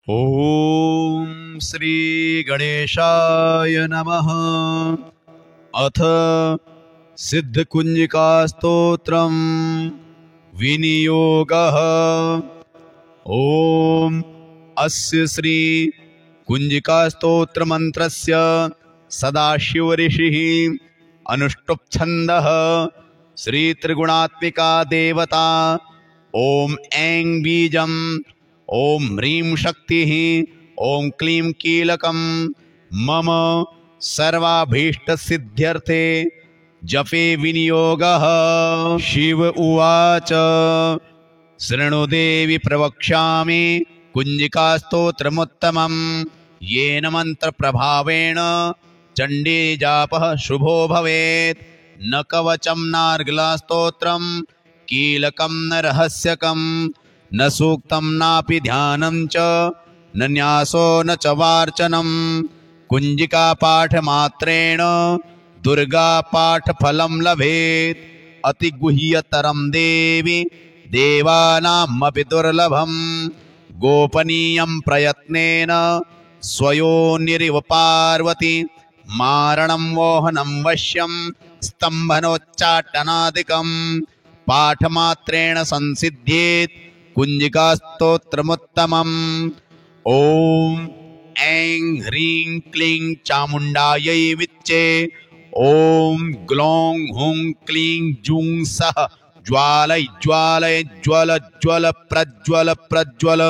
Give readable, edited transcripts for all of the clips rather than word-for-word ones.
ॐ श्री गणेशाय नमः। अथ सिद्धकुञ्जिकास्तोत्रम् विनियोगः। ॐ अस्य श्री कुञ्जिकास्तोत्रमन्त्रस्य सदाशिवऋषिः अनुष्टुप् श्री त्रिगुणात्मिका देवता। ॐ ऐं बीजम्, ॐ ह्रीं शक्तिः, ॐ क्लीं कीलकं मम सर्वाभीष्टसिद्ध्यर्थे जपे विनियोगः। शिव उवाच शृणु देवि प्रवक्ष्यामि कुञ्जिकास्तोत्रमुत्तमं येन मन्त्रप्रभावेण चण्डी जापः शुभो भवेत्। न कवचं नार्गलास्तोत्रं कीलकं न रहस्यकं न सूक्तं नापि ध्यानं च न न्यासो न च वार्चनं। कुञ्जिकापाठमात्रेण दुर्गापाठफलं लभेत्। अतिगुह्यतरं देवि देवानामपि दुर्लभं। गोपनीयं प्रयत्नेन स्वयोनिरिव पार्वती मारणं मोहनं वश्यं स्तम्भनोच्चाटनादिकं पाठमात्रेण संसिद्ध्येत् कुञ्जिकास्तोत्रमुत्तमम्। ॐ ऐं ह्रीं क्लीं चामुण्डायै विच्चे। ॐ ग्लौं हुं क्लीं जूं सः ज्वालय ज्वालय ज्वल ज्वल प्रज्वल प्रज्वल।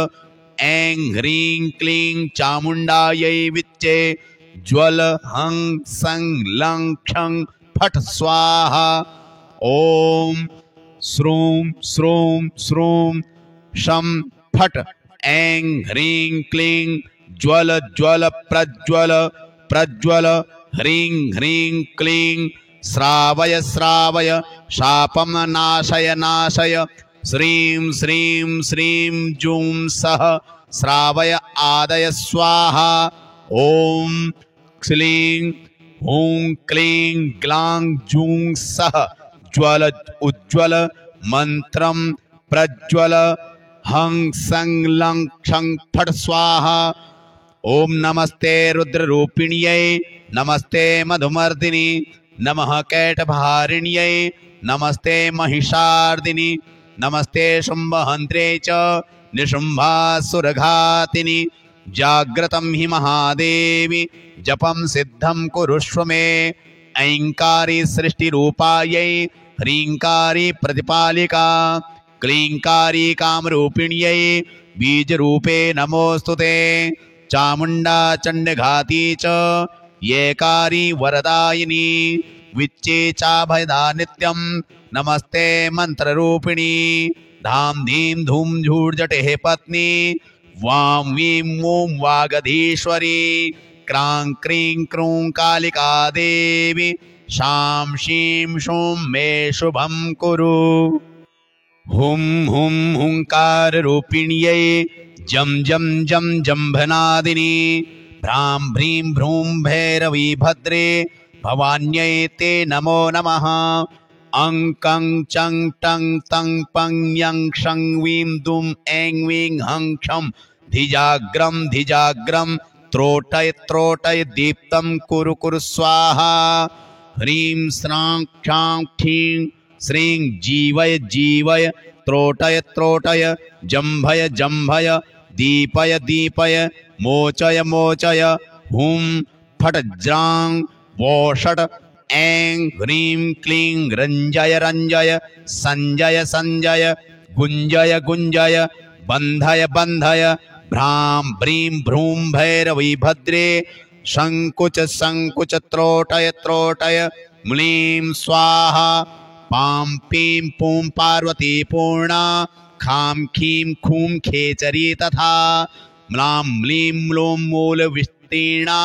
ऐं ह्रीं क्लीं चामुण्डायै विच्चे। ज्वल हं सं लं क्षं फट् स्वाहा। ॐ श्रूं श्रूं श्रूं शं फट् ऐं ह्रीं क्लीं ज्वल ज्वल प्रज्वल प्रज्वल। ह्रीं ह्रीं क्लीं श्रावय श्रावय शापं नाशय नाशय। श्रीं श्रीं श्रीं जूं सः श्रावय आदय स्वाहा। ॐ क्लीं हूं क्लीं ग्लां जूं सः ज्वल उज्ज्वल मन्त्रं प्रज्वल हं सं लं क्षं फट् स्वाहा। ॐ नमस्ते रुद्ररूपिण्यै नमस्ते मधुमर्दिनि नमः कैटभारिण्यै नमस्ते महिषार्दिनि नमस्ते शुम्भहन्त्रे च निशुम्भासुरघातिनि। जाग्रतं हि महादेवी जपं सिद्धं कुरुष्व मे। ऐङ्कारी सृष्टिरूपायै ह्रीङ्कारी प्रतिपालिका क्लीङ्कारी कामरूपिण्यै बीजरूपे नमोऽस्तु ते। चामुण्डा चण्डघाती च येकारी वरदायिनी विच्चे चाभयदा नित्यं नमस्ते मन्त्ररूपिणी। धां धीं धूं झूर्जटेः पत्नी वां वीं वूं वागधीश्वरी। क्रां क्रीं क्रूं कालिका देवी शां शीं शूं मे शुभं कुरु। हुं हुं हुंकाररूपिण्यै जं जं जं जम्भनादिनी भ्रां भ्रीं भ्रूं भैरवी भद्रे भवान्यै ते नमो नमः। अं कं चं टं तं पं यं क्षं वीं दुं ऐं वीं हं क्षं धिजाग्रं धिजाग्रं त्रोटय त्रोटय दीप्तं कुरु कुरु स्वाहा। ह्रीं श्रां क्षां क्षीं श्रीं जीवय जीवय त्रोटय त्रोटय जम्भय जम्भय दीपय दीपय मोचय मोचय। हुं फट् ज्रां वोषट् ऐं ह्रीं क्लीं रञ्जय रञ्जय सञ्जय सञ्जय गुञ्जय गुञ्जय बन्धय बन्धय। भ्रां भ्रीं भ्रूं भैरवी भद्रे शङ्कुच शङ्कुच त्रोटय त्रोटय म्लीं स्वाहा। पां पीं पूं पार्वती पूर्णा खां खीं खूं खेचरी तथा म्लां म्लीं म्लूं मूलविस्तीर्णा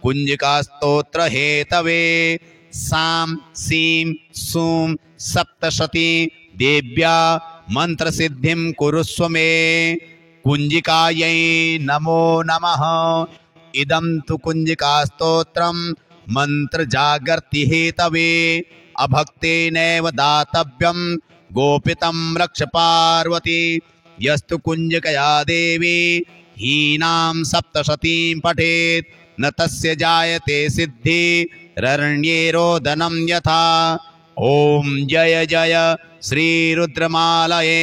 कुञ्जिकास्तोत्र हेतवे। सां सीं सूं सप्तशती देव्या मन्त्रसिद्धिं कुरुस्व मे। कुञ्जिकायै नमो नमः। इदं तु कुञ्जिकास्तोत्रं मन्त्रजागर्ति हेतवे। अभक्तेनैव दातव्यं गोपितं रक्ष पार्वती। यस्तु कुञ्जिकया देवी हीनां सप्तशतीं पठेत् न तस्य जायते सिद्धिररण्ये रोदनं यथा। ॐ जय जय श्रीरुद्रमालये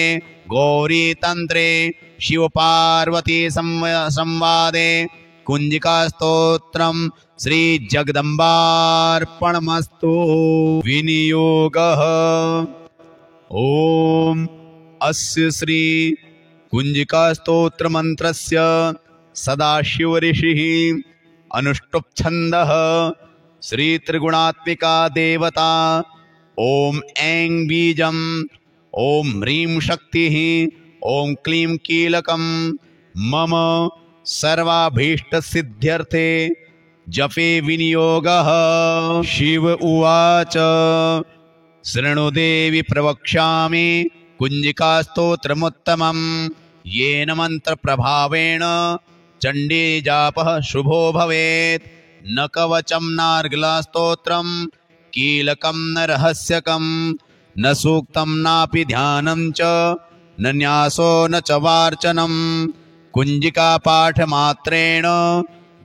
गौरीतन्त्रे शिवपार्वती संवादे कुञ्जिकास्तोत्रम् श्रीजगदम्बार्पणमस्तु। विनियोगः। ॐ अस्य श्री कुञ्जिकास्तोत्रमन्त्रस्य सदाशिवऋषिः अनुष्टुप्छन्दः श्रीत्रिगुणात्मिका देवता। ॐ ऐं बीजम् ॐ ह्रीं शक्तिः ॐ क्लीं कीलकं मम सर्वाभीष्टसिद्ध्यर्थे जपे विनियोगः। शिव उवाच शृणु देवि प्रवक्ष्यामि कुञ्जिकास्तोत्रमुत्तमं येन मन्त्रप्रभावेण चण्डीजापः शुभो भवेत्। न कवचं नार्गलास्तोत्रं कीलकं न रहस्यकं न सूक्तं नापि ध्यानं च न न्यासो न च वार्चनं। कुञ्जिकापाठमात्रेण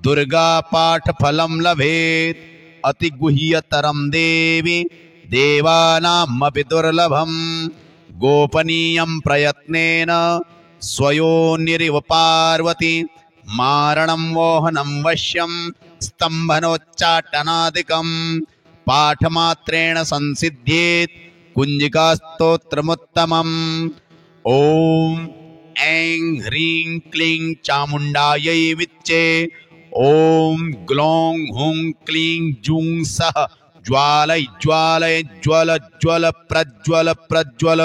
दुर्गापाठफलं लभेत्। अतिगुह्यतरं देवि देवानामपि दुर्लभं गोपनीयं प्रयत्नेन स्वयोनिरिव पार्वती मारणं मोहनं वश्यं स्तम्भनोच्चाटनादिकं पाठमात्रेण संसिद्ध्येत् कुञ्जिकास्तोत्रमुत्तमम्। ॐ ऐं ह्रीं क्लीं चामुण्डायै विच्चे। ॐ ग्लौं हुं क्लीं जूं सः ज्वालय ज्वालय ज्वल ज्वल प्रज्वल प्रज्वल।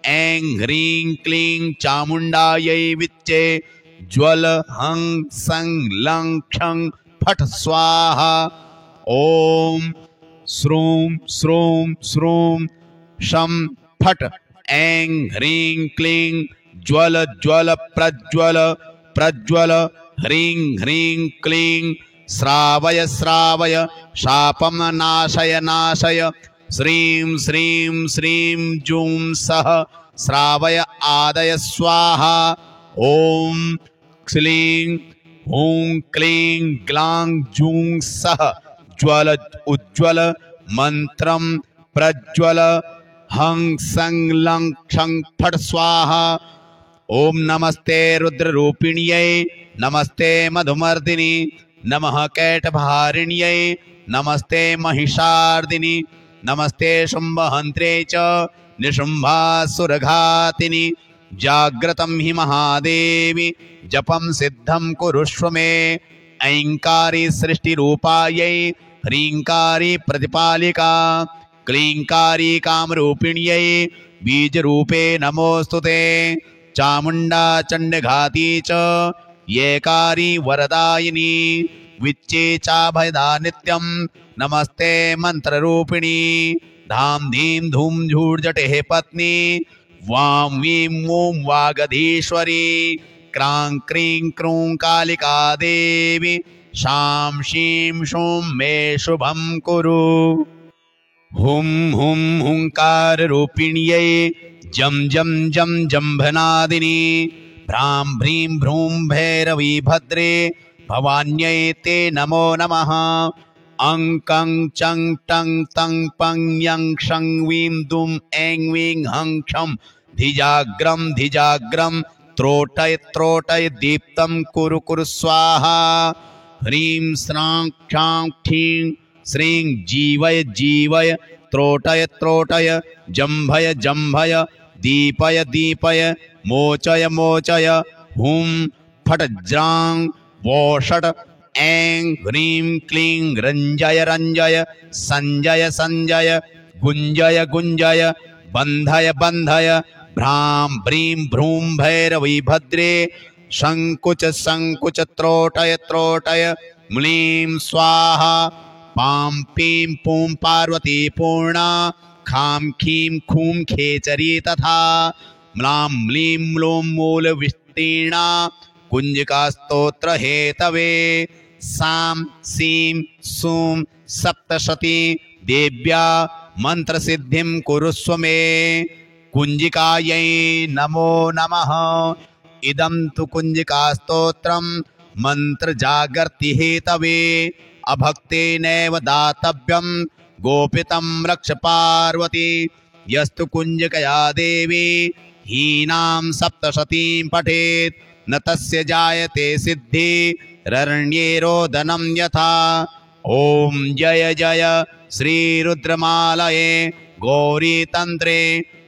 ऐं ह्रीं क्लीं चामुण्डायै विच्चे। ज्वल हं सं लं क्षं फट् स्वाहा। ॐ श्रूं श्रूं श्रूं शं फट्। ऐं ह्रीं क्लीं ज्वल ज्वल प्रज्वल प्रज्वल। ह्रीं ह्रीं क्लीं श्रावय श्रावय शापं नाशय नाशय। श्रीं श्रीं श्रीं जूं सः श्रावय आदय स्वाहा। ॐ क्लीं हूं क्लीं ग्लां जूं सः ज्वल उज्ज्वल मन्त्रं प्रज्वल हं सं लं क्षं फट् स्वाहा। ॐ नमस्ते रुद्ररूपिण्यै नमस्ते मधुमर्दिनि नमः कैटभारिण्यै नमस्ते महिषार्दिनि नमस्ते शुम्भहन्त्रे च निशुम्भासुरघातिनि। जाग्रतं हि महादेवी जपं सिद्धं कुरुष्व मे। ऐङ्कारी सृष्टिरूपायै ह्रीङ्कारी प्रतिपालिका क्लीङ्कारी कामरूपिण्यै बीजरूपे नमोऽस्तु ते। चामुण्डा चण्डघाती च येकारी वरदायिनी विच्चे चाभयदा नित्यं नमस्ते मन्त्ररूपिणी। धाम धीं धूम झूर्जटेः पत्नी वां वीं वूं वागधीश्वरी। क्रां क्रीं क्रूं कालिका देवी शां शीं शूं मे शुभं कुरु। हुं हुं हुंकाररूपिण्यै जं जं जं जम्भनादिनी भ्रां भ्रीं भ्रूं भैरवी भद्रे भवान्यै ते नमो नमः। अं कं चं टं तं पं यं क्षं वीं दुं ऐं वीं हं क्षं धिजाग्रं धिजाग्रं त्रोटय त्रोटय दीप्तं कुरु कुरु स्वाहा। ह्रीं स्रां क्षां क्षीं श्रीं जीवय जीवय त्रोटय त्रोटय जम्भय जम्भय दीपय दीपय मोचय मोचय। हुं फट् ज्रां वोषट् ऐं ह्रीं क्लीं रञ्जय रञ्जय सञ्जय सञ्जय गुञ्जय गुञ्जय बन्धय बन्धय। भ्रां भ्रीं भ्रूं भैरवी भद्रे शङ्कुच शङ्कुच त्रोटय त्रोटय म्लीं स्वाहा। पां पीं पूं पार्वती पूर्णा खां खीं खूं खेचरी तथा म्लां म्लीं म्लूं मूलविस्तीर्णा कुञ्जिकास्तोत्र हेतवे। सां सीं सूं सप्तशती देव्या मन्त्रसिद्धिं कुरुस्व मे। कुञ्जिकायै नमो नमः। इदं तु कुञ्जिकास्तोत्रं मन्त्रजागर्ति हेतवे अभक्तेनैव दातव्यं गोपितं रक्ष पार्वती यस्तु कुञ्जिकया देवी हीनां सप्तशतीं पठेत् न तस्य जायते सिद्धि ररण्ये रोदनं यथा ॐ जय जय श्रीरुद्रमालये गौरीतन्त्रे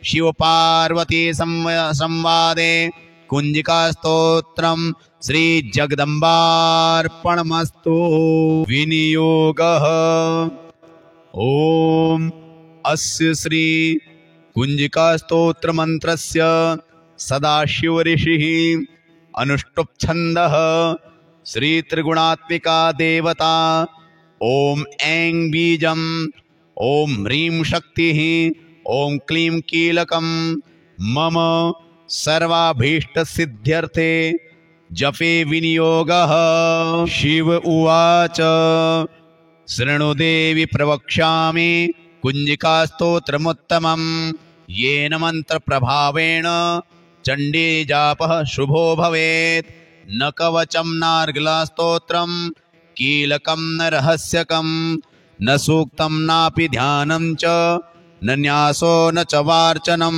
शिवपार्वती संवादे कुञ्जिकास्तोत्रं श्रीजगदम्बार्पणमस्तु। विनियोगः ॐ अस्य श्री कुञ्जिकास्तोत्रमन्त्रस्य सदाशिवऋषिः अनुष्टुप् श्रीत्रिगुणात्मिका देवता ॐ ऐं बीजम् ॐ ह्रीं शक्तिः ॐ क्लीं कीलकं मम सर्वाभीष्टसिद्ध्यर्थे जपे विनियोगः। शिव उवाच शृणु देवि प्रवक्ष्यामि कुञ्जिकास्तोत्रमुत्तमं येन मन्त्रप्रभावेण चण्डीजापः शुभो भवेत् न कवचं नार्गलास्तोत्रं कीलकं न रहस्यकं न सूक्तं नापि ध्यानं च न न्यासो न च वार्चनं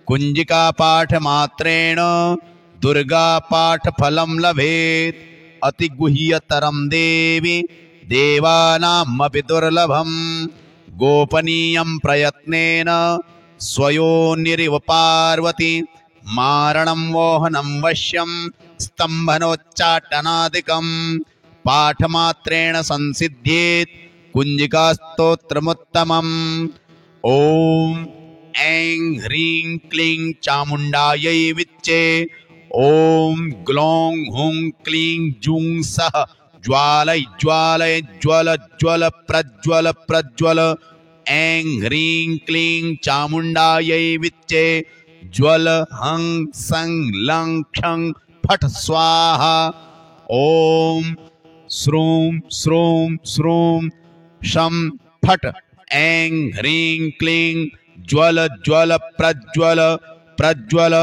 कुञ्जिकापाठमात्रेण दुर्गापाठफलं लभेत् अतिगुह्यतरं देवि देवानामपि दुर्लभं गोपनीयं प्रयत्नेन स्वयोनिरिव पार्वती मारणं मोहनं वश्यं स्तम्भनोच्चाटनादिकं पाठमात्रेण संसिद्ध्येत् कुञ्जिकास्तोत्रमुत्तमम्। ॐ ऐं ह्रीं क्लीं चामुण्डायै विच्चे ॐ ग्लौं हुं क्लीं जूं सः ज्वालय ज्वालय ज्वल ज्वल प्रज्वल प्रज्वल ऐं ह्रीं क्लीं चामुण्डायै विच्चे ज्वल हं सं लं क्षं फट् स्वाहा ॐ श्रूं श्रूं श्रूं शं फट् ऐं ह्रीं क्लीं ज्वल ज्वल प्रज्वल प्रज्वल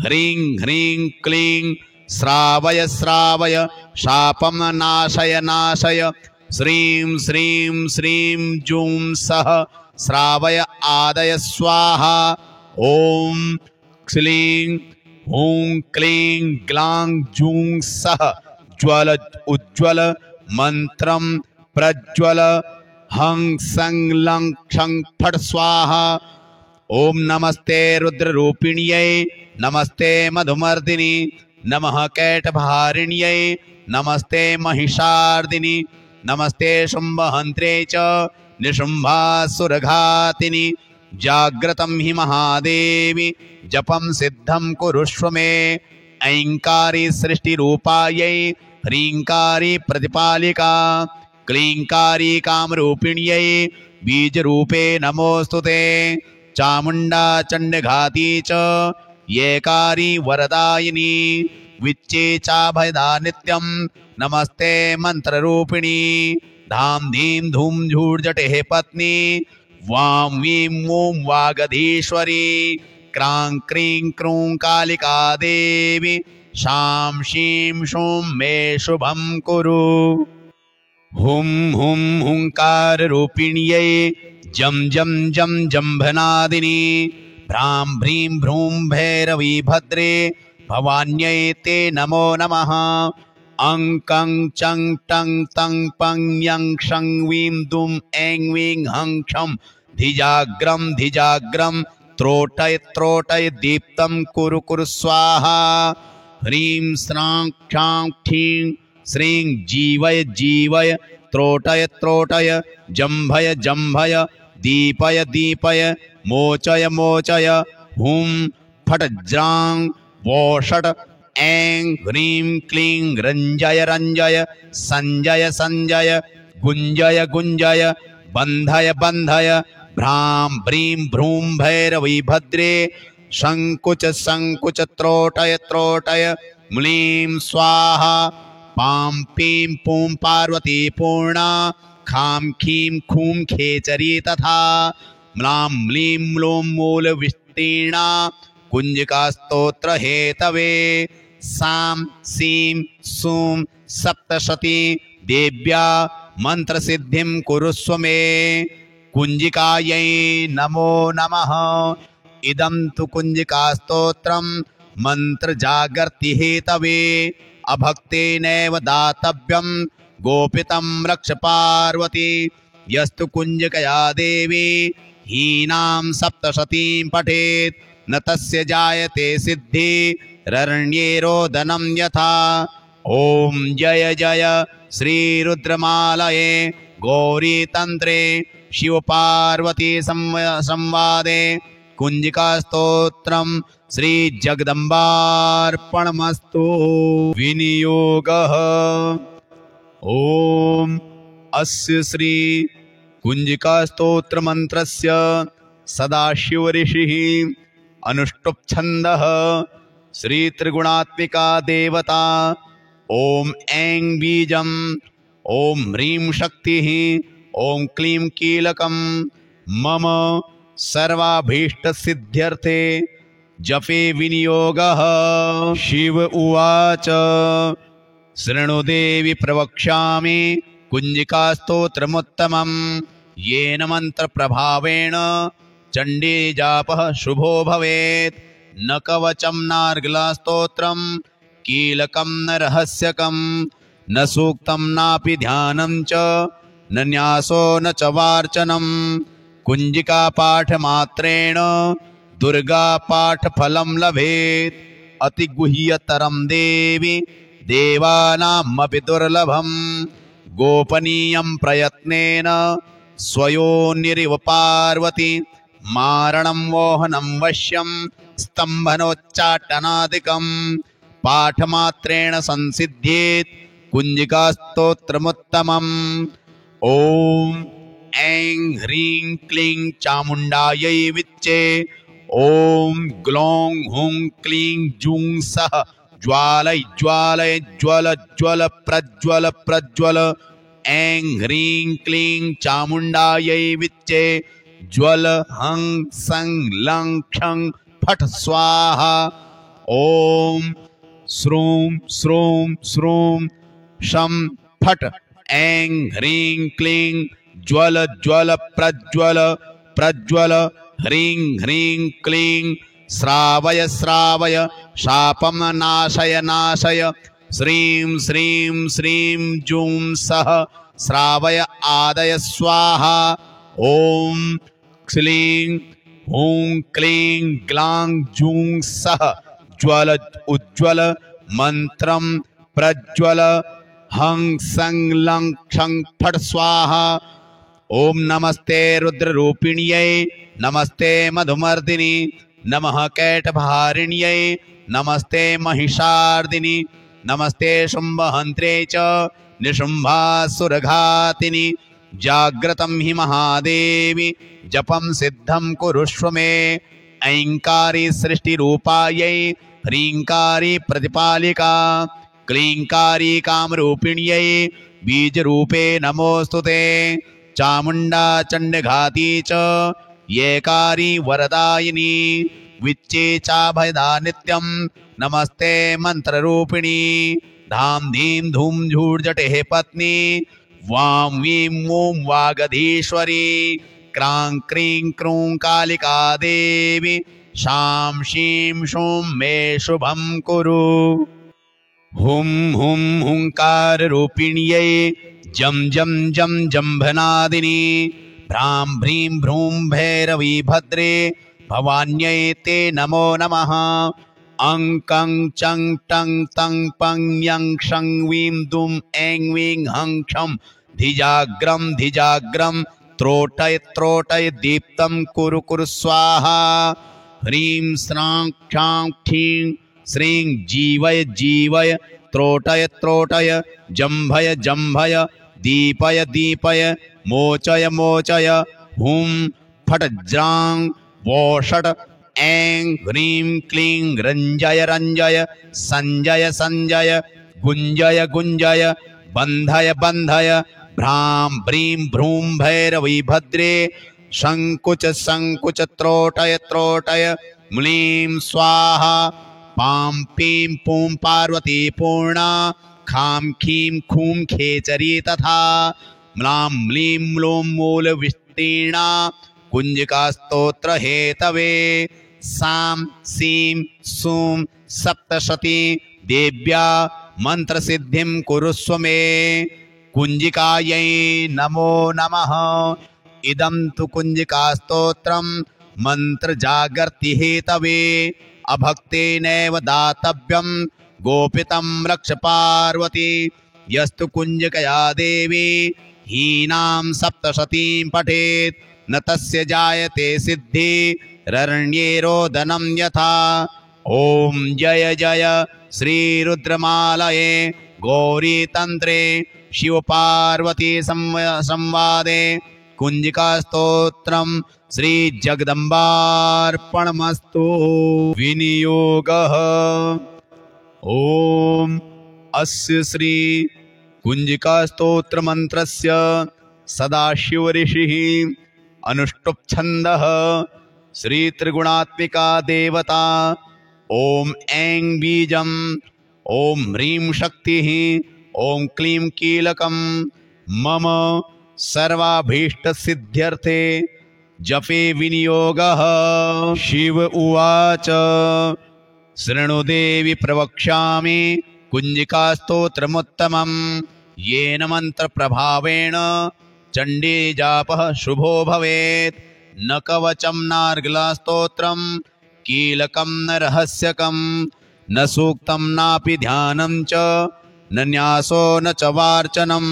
ह्रीं ह्रीं क्लीं श्रावय श्रावय शापं नाशय नाशय श्रीं श्रीं श्रीं जूं सः श्रावय आदय स्वाहा ॐ क्लीं हूं क्लीं ग्लां जूं सः ज्वल उज्ज्वल मन्त्रं प्रज्वल हं सं लं क्षं फट् स्वाहा ॐ नमस्ते रुद्ररूपिण्यै नमस्ते मधुमर्दिनि नमः कैटभारिण्यै नमस्ते महिषार्दिनि नमस्ते शुम्भहन्त्रे च निशुम्भासुरघातिनि जाग्रतं हि महादेवी जपं सिद्धं कुरुष्व मे ऐङ्कारी सृष्टिरूपायै ह्रीङ्कारी प्रतिपालिका क्लीङ्कारी कामरूपिण्यै बीजरूपे नमोऽस्तु ते चामुण्डा चण्डघाती च येकारी वरदायिनी विच्चे चाभयदा नित्यं नमस्ते मन्त्ररूपिणी धाम धीं धूम झूर्जटेः पत्नी वां वीं वूं वागधीश्वरी क्रां क्रीं क्रूं कालिका देवी शां शीं शूं मे शुभं कुरु हुं हुं हुंकाररूपिण्यै जं जं जं जम्भनादिनी भ्रां भ्रीं भ्रूं भैरवी भद्रे भवान्यै ते नमो नमः अं कं चं टं तं पं यं क्षं वीं दुं ऐं वीं हं क्षं धिजाग्रं त्रोटय त्रोटय दीप्तं कुरु कुरु स्वाहा ह्रीं स्रां क्षां क्षीं श्रीं जीवय जीवय त्रोटय त्रोटय जम्भय जम्भय दीपय दीपय मोचय मोचय हुं फट् ज्रां वोषट् ऐं ह्रीं क्लीं रञ्जय रञ्जय सञ्जय सञ्जय गुञ्जय गुञ्जय बन्धय बन्धय भ्रां भ्रीं भ्रूं भैरवी भद्रे शङ्कुच शङ्कुच त्रोटय त्रोटय म्लीं स्वाहा पां पीं पूं पार्वती पूर्णा खां खीं खूं खेचरी तथा म्लां म्लीं म्लूं मूलविस्तीर्णा कुञ्जिकास्तोत्र हेतवे सां सीं सूं सप्तशती देव्या मन्त्रसिद्धिं कुरुस्व मे। कुञ्जिकायै नमो नमः। इदं तु कुञ्जिकास्तोत्रं मन्त्रजागर्ति हेतवे। अभक्तेनैव दातव्यं गोपितं रक्ष पार्वती। यस्तु कुञ्जिकया देवी हीनां सप्तशतीं पठेत् न तस्य जायते सिद्धिररण्ये रोदनं यथा। ॐ जय जय श्रीरुद्रमालये गौरीतन्त्रे शिवपार्वती संवादे कुञ्जिकास्तोत्रं श्रीजगदम्बार्पणमस्तु। विनियोगः। ॐ अस्य श्री कुञ्जिकास्तोत्रमन्त्रस्य सदाशिवऋषिः अनुष्टुप् श्रीत्रिगुणात्मिका देवता। ॐ ऐं बीजम् ॐ ह्रीं शक्तिः ॐ क्लीं कीलकं मम सर्वाभीष्टसिद्ध्यर्थे जपे विनियोगः। शिव उवाच शृणु देवि प्रवक्ष्यामि कुञ्जिकास्तोत्रमुत्तमं येन मन्त्रप्रभावेण चण्डीजापः शुभो भवेत्। न कवचं नार्गलास्तोत्रं कीलकं न रहस्यकं न सूक्तं नापि ध्यानं च न न्यासो न च वार्चनं। कुञ्जिकापाठमात्रेण दुर्गापाठफलं लभेत्। अतिगुह्यतरं देवि देवानामपि दुर्लभम्। गोपनीयं प्रयत्नेन स्वयोनिरिव पार्वती। मारणं मोहनं वश्यं स्तम्भनोच्चाटनादिकं पाठमात्रेण संसिद्ध्येत् कुञ्जिकास्तोत्रमुत्तमम्। ॐ ऐं ह्रीं क्लीं चामुण्डायै विच्चे। ॐ ग्लौं हुं क्लीं जूं सः ज्वालय ज्वालय ज्वल ज्वल प्रज्वल प्रज्वल। ऐं ह्रीं क्लीं चामुण्डायै विच्चे। ज्वल हं सं लं क्षं फट् स्वाहा। ॐ श्रूं श्रूं श्रूं शं फट्। ऐं ह्रीं क्लीं ज्वल ज्वल प्रज्वल प्रज्वल। ह्रीं ह्रीं क्लीं श्रावय श्रावय शापं नाशय नाशय। श्रीं श्रीं श्रीं जूं सः श्रावय आदय स्वाहा। ॐ क्लीं हूं क्लीं ग्लां जूं सः ज्वल उज्ज्वल मन्त्रं प्रज्वल हं सं लं क्षं फट् स्वाहा। ॐ नमस्ते रुद्ररूपिण्यै नमस्ते मधुमर्दिनि नमः कैटभारिण्यै नमस्ते महिषार्दिनि नमस्ते शुम्भहन्त्रे च निशुम्भासुरघातिनि। जाग्रतं हि महादेवी जपं सिद्धं कुरुष्व मे। ऐङ्कारी सृष्टिरूपायै ह्रीङ्कारी प्रतिपालिका क्लीङ्कारी कामरूपिण्यै बीजरूपे नमोऽस्तु ते। चामुण्डा चण्डघाती च येकारी वरदायिनी विच्चे चाभयदा नित्यं नमस्ते मन्त्ररूपिणी। धाम धीं धूम झूर्जटेः पत्नी वां वीं वूं वागधीश्वरी। क्रां क्रीं क्रूं कालिका देवी शां शीं शूं मे शुभं कुरु। हुं हुं हुंकाररूपिण्यै जं जं जं जम्भनादिनी भ्रां भ्रीं भ्रूं भैरवी भद्रे भवान्यै ते नमो नमः। अं कं चं टं तं पं यं क्षं वीं दुं ऐं वीं हं क्षं धिजाग्रं धिजाग्रं त्रोटय त्रोटय दीप्तं कुरु कुरु स्वाहा। ह्रीं श्रां क्षां क्षीं श्रीं जीवय जीवय त्रोटय त्रोटय जम्भय जम्भय दीपय दीपय मोचय मोचय। हुं फट् ज्रां वोषट् ऐं ह्रीं क्लीं रञ्जय रञ्जय सञ्जय सञ्जय गुञ्जय गुञ्जय बन्धय बन्धय। भ्रां भ्रीं भ्रूं भैरवी भद्रे सङ्कुच सङ्कुच त्रोटय त्रोटय म्लीं स्वाहा। पां पीं पूं पार्वती पूर्णा खां खीं खूं खेचरी तथा म्लां म्लीं म्लूं मूलविस्तीर्णा कुञ्जिकास्तोत्र हेतवे सां सीं सूं सप्तशती देव्या मन्त्रसिद्धिं कुरुस्व मे कुञ्जिकायै नमो नमः। इदं तु कुञ्जिकास्तोत्रं मन्त्रजागर्ति हेतवे अभक्तेनैव दातव्यं गोपितं रक्ष पार्वती यस्तु कुञ्जिकया देवी हीनां सप्तशतीं पठेत् न तस्य जायते सिद्धिररण्ये रोदनं यथा। ॐ जय जय श्रीरुद्रमालये गौरीतन्त्रे शिवपार्वती संवादे कुञ्जिकास्तोत्रं श्रीजगदम्बार्पणमस्तु। विनियोगः। ॐ अस्य श्री कुञ्जिकास्तोत्रमन्त्रस्य सदाशिवऋषिः अनुष्टुप् श्रीत्रिगुणात्मिका देवता। ॐ ऐं बीजम् ॐ ह्रीं शक्तिः ॐ क्लीं कीलकं मम सर्वाभीष्टसिद्ध्यर्थे जपे विनियोगः। शिव उवाच शृणुदेवि प्रवक्ष्यामि कुञ्जिकास्तोत्रमुत्तमं येन मन्त्रप्रभावेण चण्डी जापः शुभो भवेत्। न कवचं नार्गलास्तोत्रं कीलकं न रहस्यकं न सूक्तं नापि ध्यानं च न न्यासो न च वार्चनं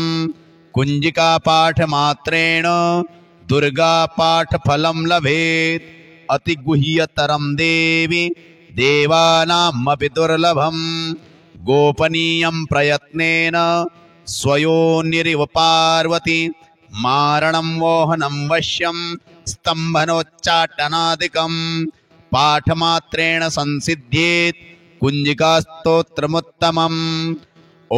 कुञ्जिकापाठमात्रेण दुर्गापाठफलं लभेत्। अतिगुह्यतरं देवि देवानामपि दुर्लभं गोपनीयं प्रयत्नेन स्वयोनिरिव पार्वती मारणं वोहनं वश्यं स्तम्भनोच्चाटनादिकं पाठमात्रेण संसिद्ध्येत् कुञ्जिकास्तोत्रमुत्तमम्। ॐ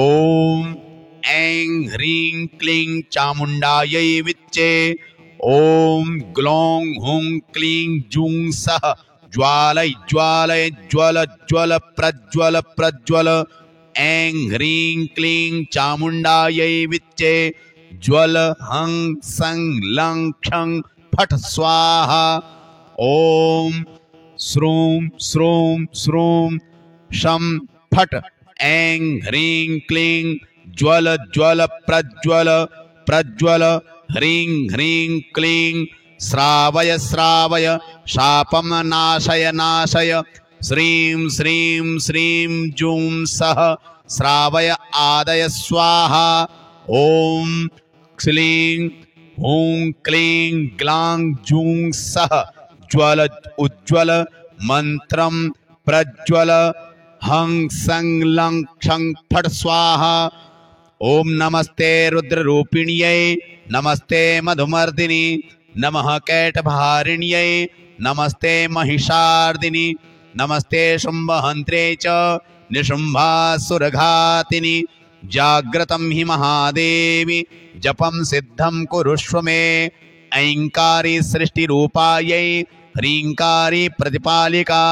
ऐं ह्रीं क्लीं चामुण्डायै विच्चे। ॐ ग्लौं हुं क्लीं जूं सः ज्वालय ज्वालय ज्वल ज्वल प्रज्वल प्रज्वल। ऐं ह्रीं क्लीं चामुण्डायै विच्चे ज्वल हं सं लं क्षं फट् स्वाहा। ॐ श्रूं श्रूं श्रूं शं फट्। ऐं ह्रीं क्लीं ज्वल ज्वल प्रज्वल प्रज्वल। ह्रीं ह्रीं क्लीं श्रावय श्रावय शापं नाशय नाशय। श्रीं श्रीं श्रीं जूं सः श्रावय आदय स्वाहा। ॐ क्लीं हूं क्लीं ग्लां जूं सः ज्वल उज्ज्वल मन्त्रं प्रज्वल हं सं लं क्षं फट् स्वाहा। ॐ नमस्ते रुद्ररूपिण्यै नमस्ते मधुमर्दिनि नमः कैटभारिण्यै नमस्ते महिषार्दिनि नमस्ते शुम्भहन्त्रे च निशुम्भासुरघातिनि। जाग्रतं हि महादेवी जपं सिद्धं कुरुष्व मे ऐङ्कारी सृष्टिरूपायै ह्रीङ्कारी प्रतिपालिका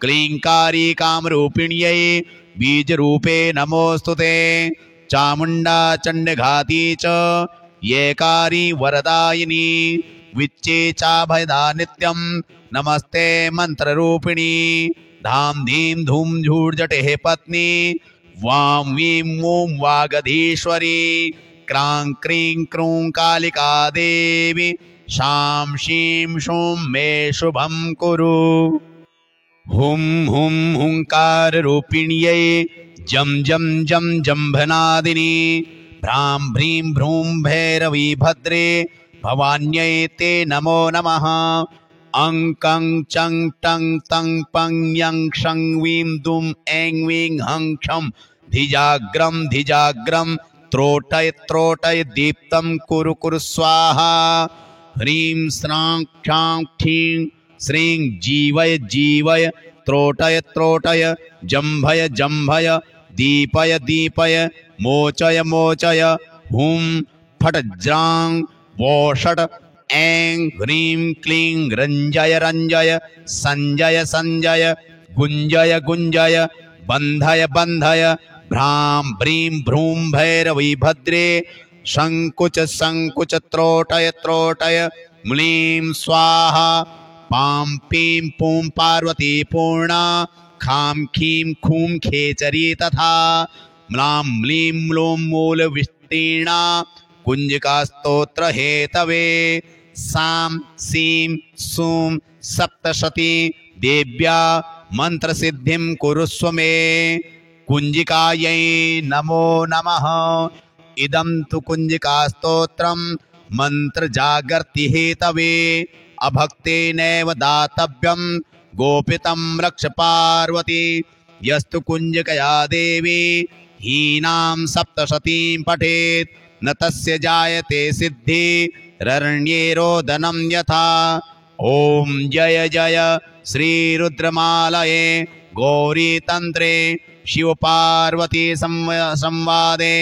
क्लीङ्कारी कामरूपिण्यै बीजरूपे नमोऽस्तु ते। चामुण्डा चण्डघाती च येकारी वरदायिनी विच्चे चाभयदा नित्यं नमस्ते मन्त्ररूपिणी। धाम धीं धूम झूर्जटेः पत्नी वां वीं मूं वागधीश्वरी क्रां क्रीं क्रूं कालिका देवी शां शीं शूं मे शुभं कुरु। हुं हुं हुंकाररूपिण्यै जं जं जं जम्भनादिनी भ्रां भ्रीं भ्रूं भैरवी भद्रे भवान्यै ते नमो नमः। अं कं चं टं तं पं यं क्षं वीं दुं ऐं वीं हं क्षं धिजाग्रं धिजाग्रं त्रोटय त्रोटय दीप्तं कुरु कुरु स्वाहा। ह्रीं श्रां क्षां क्षीं श्रीं जीवय जीवय त्रोटय त्रोटय जम्भय जम्भय दीपय दीपय मोचय मोचय। हुं फट् ज्रां वोषट् ऐं ह्रीं क्लीं रञ्जय रञ्जय सञ्जय सञ्जय गुञ्जय गुञ्जय बन्धय बन्धय भ्रां भ्रीं भ्रूं भैरवी भद्रे शङ्कुच शङ्कुच त्रोटय त्रोटय म्लीं स्वाहा पां पीं पूं पार्वती पूर्णा खां खीं खूं खेचरी तथा म्लां म्लीं म्लूं मूलविस्तीर्णा कुञ्जिकास्तोत्र हेतवे सां सीं सूं सप्तशती देव्या मन्त्रसिद्धिं कुरुस्व मे कुञ्जिकायै नमो नमः। इदं तु कुञ्जिकास्तोत्रं मन्त्रजागर्ति हेतवे अभक्तेनैव दातव्यं गोपितं रक्ष पार्वती यस्तु कुञ्जिकया देवी हीनां सप्तशतीं पठेत् न तस्य जायते सिद्धिररण्ये रोदनं यथा। ॐ जय जय श्रीरुद्रमालये गौरीतन्त्रे शिवपार्वती संवादे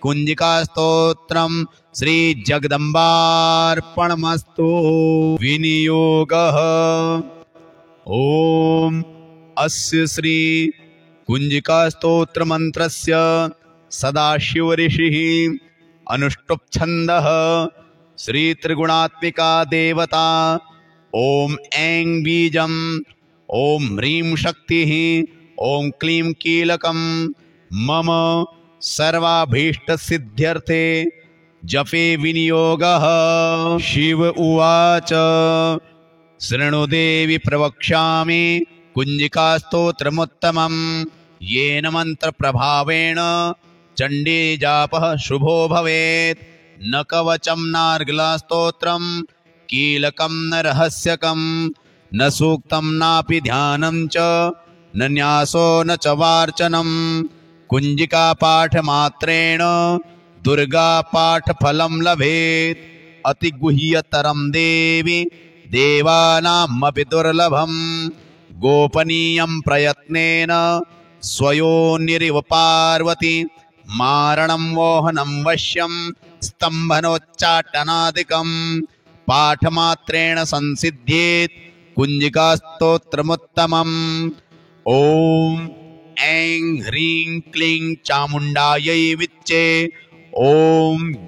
कुञ्जिकास्तोत्रं श्रीजगदम्बार्पणमस्तु। विनियोगः ॐ अस्य श्री कुञ्जिकास्तोत्रमन्त्रस्य सदाशिवऋषिः अनुष्टुप् श्रीत्रिगुणात्मिका देवता ॐ ऐं बीजम् ॐ ह्रीं शक्तिः ॐ क्लीं कीलकं मम सर्वाभीष्टसिद्ध्यर्थे जपे विनियोगः। शिव उवाच शृणुदेवि प्रवक्ष्यामि कुञ्जिकास्तोत्रमुत्तमं येन मन्त्रप्रभावेण चण्डी जापः शुभो भवेत्। न कवचं नार्गलास्तोत्रं कीलकं न रहस्यकं न सूक्तं नापि ध्यानं च न न्यासो न च वार्चनं कुञ्जिकापाठमात्रेण दुर्गापाठफलं लभेत्। अतिगुह्यतरं देवि देवानामपि दुर्लभं गोपनीयं प्रयत्नेन स्वयोनिरिव पार्वती मारणं मोहनं वश्यं स्तम्भनोच्चाटनादिकं पाठमात्रेण संसिद्ध्येत् कुञ्जिकास्तोत्रमुत्तमम्। ॐ ऐं ह्रीं क्लीं चामुण्डायै विच्चे ॐ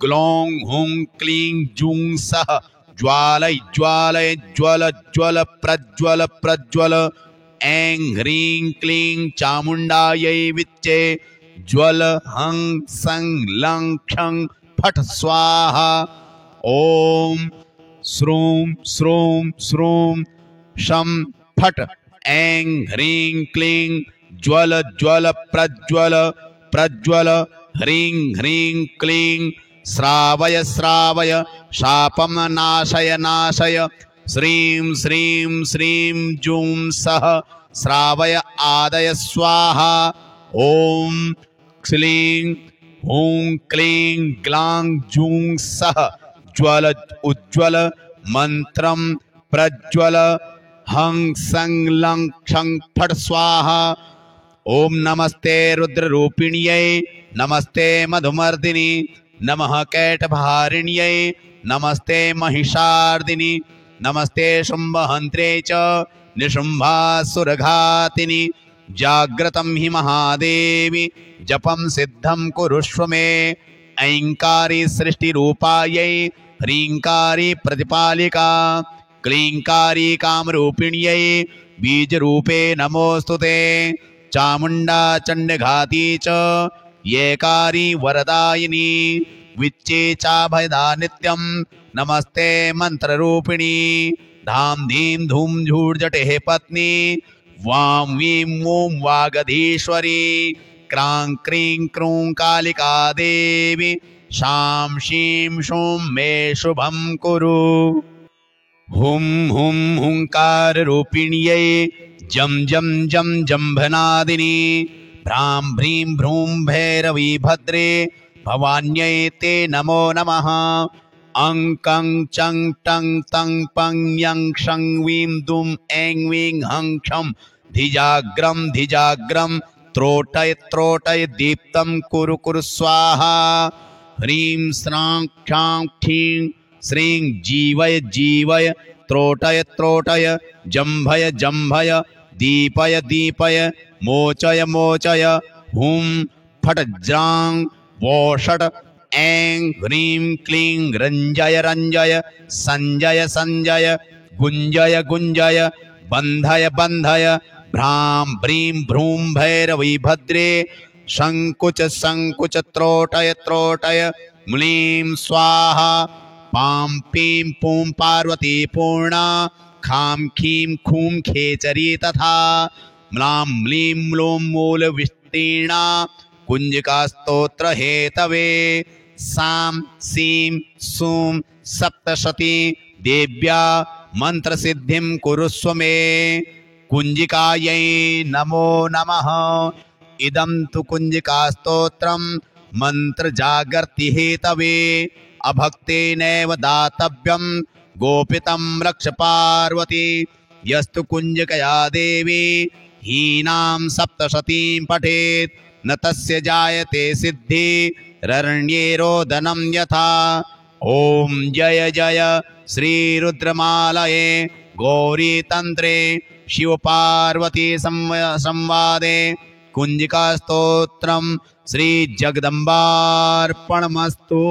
ग्लौं हुं क्लीं जूं सः ज्वालय ज्वालय ज्वल ज्वल प्रज्वल प्रज्वल ऐं ह्रीं क्लीं चामुण्डायै विच्चे ज्वल हं सं लं क्षं फट् स्वाहा। ॐ श्रूं श्रूं श्रूं शं फट् ऐं ह्रीं क्लीं ज्वल ज्वल प्रज्वल प्रज्वल ह्रीं ह्रीं क्लीं श्रावय श्रावय शापं नाशय नाशय श्रीं श्रीं श्रीं जूं सः श्रावय आदय स्वाहा। ॐ क्लीं हूं क्लीं ग्लां जूं सः ज्वल उज्ज्वल मन्त्रं प्रज्वल हं सं लं क्षं फट् स्वाहा। ॐ नमस्ते रुद्ररूपिण्यै नमस्ते मधुमर्दिनि नमः कैटभारिण्यै नमस्ते महिषार्दिनि नमस्ते शुम्भहन्त्रे च निशुम्भासुरघातिनि जाग्रतं हि महादेवी जपं सिद्धं कुरुष्व मे ऐङ्कारी सृष्टिरूपायै ह्रीङ्कारी प्रतिपालिका क्लीङ्कारी कामरूपिण्यै बीजरूपे नमोऽस्तु ते चामुण्डा चण्डघाती च येकारी वरदायिनी विच्चे चाभयदा नित्यं नमस्ते मन्त्ररूपिणी धाम धीं धूम झूर्जटेः पत्नी वां वीं मूं वागधीश्वरी क्रां क्रीं क्रूं कालिका देवी शां शीं शूं मे शुभं कुरु। हुं हुं हुंकाररूपिण्यै जं जं जं जम्भनादिनी भ्रां भ्रीं भ्रूं भैरवी भद्रे भवान्यै ते नमो नमः। अं कं चं टं तं पं यं क्षं वीं दुं ऐं वीं हं क्षं धिजाग्रं धिजाग्रं त्रोटय त्रोटय दीप्तं कुरु कुरु स्वाहा। ह्रीं श्रां क्षां क्षीं श्रीं जीवय जीवय त्रोटय त्रोटय जम्भय जम्भय दीपय दीपय मोचय मोचय हुं फट् ज्रां वोषट् ऐं ह्रीं क्लीं रञ्जय रञ्जय सञ्जय सञ्जय गुञ्जय गुञ्जय बन्धय बन्धय भ्रां भ्रीं भ्रूं भैरवी भद्रे शङ्कुच शङ्कुच त्रोटय त्रोटय म्लीं स्वाहा पां पीं पूं पार्वती पूर्णा खां खीं खूं खेचरी तथा म्लां म्लीं म्लूं मूलविस्तीर्णा कुञ्जिकास्तोत्र हेतवे सां सीं सूं सप्तशती देव्या मन्त्रसिद्धिं कुरुष्व मे कुञ्जिकायै नमो नमः। इदं तु कुञ्जिकास्तोत्रं मन्त्रजागर्ति हेतवे अभक्तेनैव दातव्यं गोपितं रक्ष पार्वती यस्तु कुञ्जिकया देवी हीनां सप्तशतीं पठेत् न तस्य जायते सिद्धिररण्ये रोदनं यथा। ॐ जय जय श्रीरुद्रमालये गौरीतन्त्रे शिवपार्वती संवादे कुञ्जिकास्तोत्रं श्रीजगदम्बार्पणमस्तु।